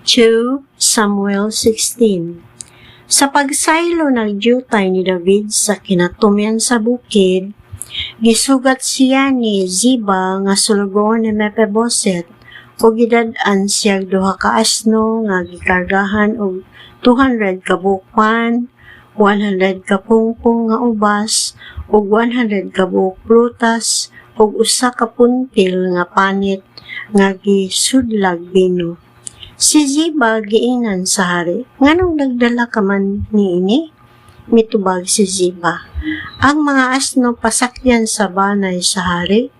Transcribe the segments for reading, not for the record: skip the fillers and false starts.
2 Samuel 16. Sa pagsaylo nagjutay ni David sa kinatumyan sa bukid, gisugat siya ni Ziba nga sulgon ni Mephiboset o gidad-an siya duha ka asno nga gikargahan og 200 ka bukpan, 100 ka pungpong nga ubas, ug 100 ka buok prutas, ug usa ka puntil nga panit nga gisudlag bino. Si Ziba giingnan sa hari, nganong nagdala ka man niini? Mitubag si Ziba, ang mga asno pasakyan sa banay sa hari,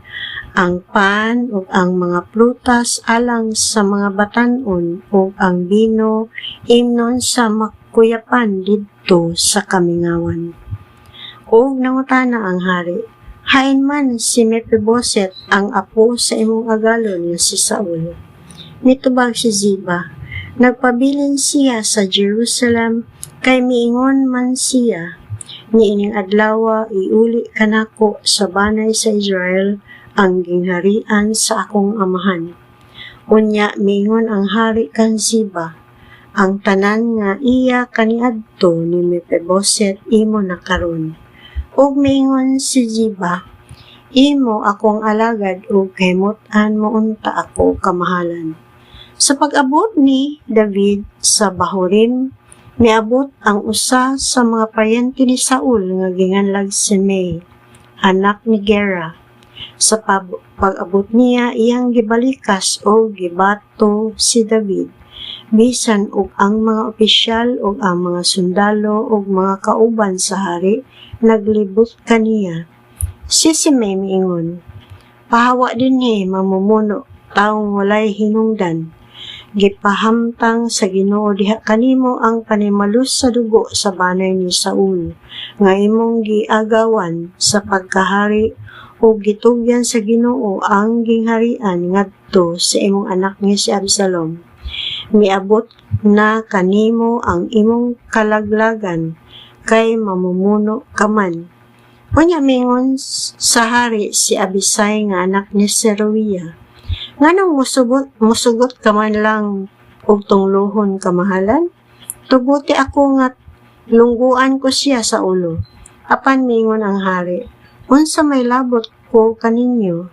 ang pan ug ang mga prutas alang sa mga batan-on ug ang bino imnon sa makuyapan didto sa kamingawan. Og nangutana ang hari, hain man si Mephiboset ang apo sa imong agalon nga si Saul. Mitubag si Ziba, nagpabilin siya sa Jerusalem kay miingon man siya, niining adlaw iuli kanako sa banay sa Israel ang gingharian sa akong amahan. Unya miingon ang hari kang Ziba, ang tanan nga iya kaniadto ni Mephiboset imo na karon. Ug miingon si Ziba, imo akong alagad ug kahimot-an mo unta ako kamahalan. Sa pag-abot ni David sa Bahurim, miabot ang usa sa mga paryente ni Saul nga ginganlag Simei, anak ni Gera. Sa pag-abot niya, iyang gibalikas o gibato si David, bisan og ang mga opisyal og ang mga sundalo og mga kauban sa hari naglibot kaniya. Si Simei miingon, pahawa dinhi mamumuno taong walay hinungdan. Gipahamtang sa Ginoo diha kanimo ang panimalus sa dugo sa banay ni Saul nga imong giagawan sa pagkahari ug gitugyan sa Ginoo ang gingharian ngadto sa imong anak nga si Absalom. Miabot na kanimo ang imong kalaglagan kay mamumuno ka man. Unya mingon sa hari si Abisai nga anak ni Seruia, nganong musugot ka man lang og tunglohon kamahalan? Tuguti ako nga lungguan ko siya sa ulo. Apan mingon ang hari, unsa may labot ko kaninyo?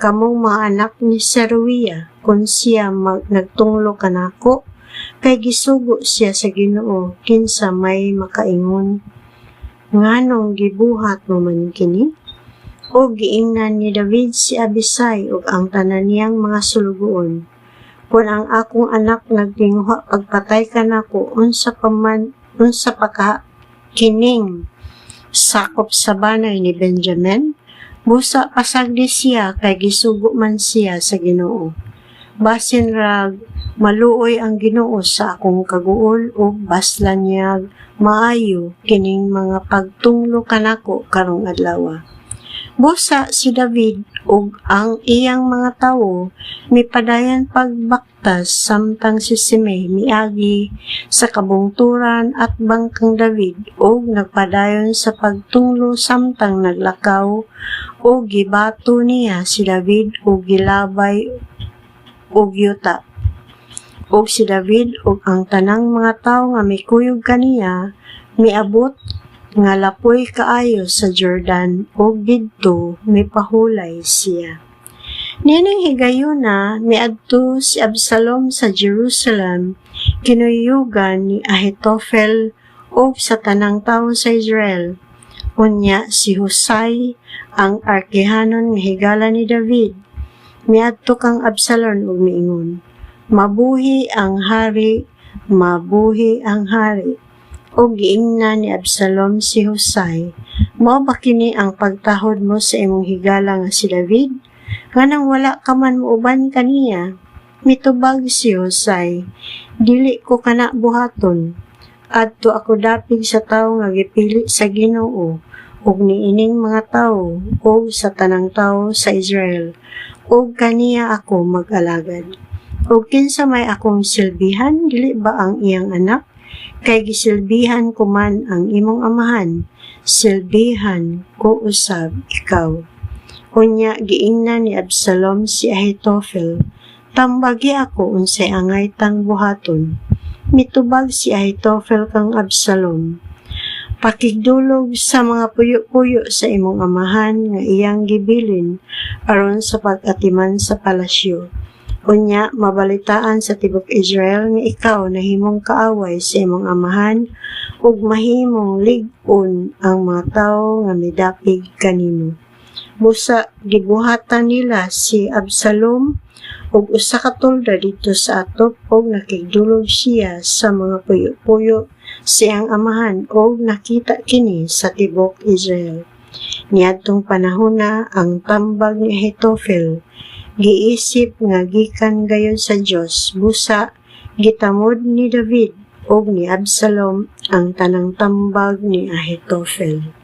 Kamong mga anak ni Seruia, kung siya nagtunglo kanako, kay gisugo siya sa Ginoo kinsa may makaingon. Nganong gibuhat mo man kini? O giingnan ni David si Abisai ug ang tanan niyang mga sulugoon. Kung ang akong anak nagtinguha pagpatay kanako, unsa pa ka kining sakop sa banay ni Benjamin? Busa pasagdi siya kay gisugo man siya sa Ginoo. Basin rag maluoy ang Ginoo sa akong kaguol ug baslan niya maayo kining mga pagtunglo kanako karong adlaw. Busa si David ug ang iyang mga tawo mipadayon pagbaktas samtang si Simei miagi sa kabungturan at bangkang David ug nagpadayon sa pagtunglo samtang naglakaw ug gibato niya si David ug gilabay ug yuta. Ug si David ug ang tanang mga tawo nga mikuyog kaniya miabot nga lapoy kaayo sa Jordan ug didto mipahulay siya. Nining higayuna miadto si Absalom sa Jerusalem kinuyugan ni Ahitophel ug sa tanang tawo sa Israel. Unya si Husay ang arkihanon nga higala ni David miadto kang Absalom ug miingon, mabuhi ang hari, mabuhi ang hari. O giingnan ni Absalom si Husay, mao ba kini ang pagtahod mo sa imong higala nga si David? Nganang wala ka man muuban kaniya? Mitubag si Husay, dili ko kana buhaton. Adto ako dapig sa tawo nga gipili sa Ginoo ug niining mga tawo ug sa tanang tawo sa Israel ug kaniya ako mag-alagad. Ug kinsa may akong silbihan, dili ba ang iyang anak? Kay gisilbihan ko man ang imong amahan, silbihan ko usab ikaw. Unya giingnan ni Absalom si Ahitophel, Tambagi ako unsay angay tang buhaton. Mitubag si Ahitophel kang Absalom. Pakigdulog sa mga puyo-puyo sa imong amahan nga iyang gibilin aron sa pag-atiman sa palasyo. Unya, mabalitaan sa tibok Israel nga ikaw nahimong kaaway sa imong amahan ug mahimong lig-on ang mga tawo nga midapig kanimo. Busa, gibuhatan nila si Absalom ug usa ka tolda dito sa atop ug nakigdulog siya sa mga puyo-puyo siyang amahan o nakita kini sa tibok Israel. Niadtong panahona ang tambag ni Ahitophel giisip nga gikan gayud sa Dios, busa gitamod ni David o ni Absalom ang tanang tambag ni Ahitophel.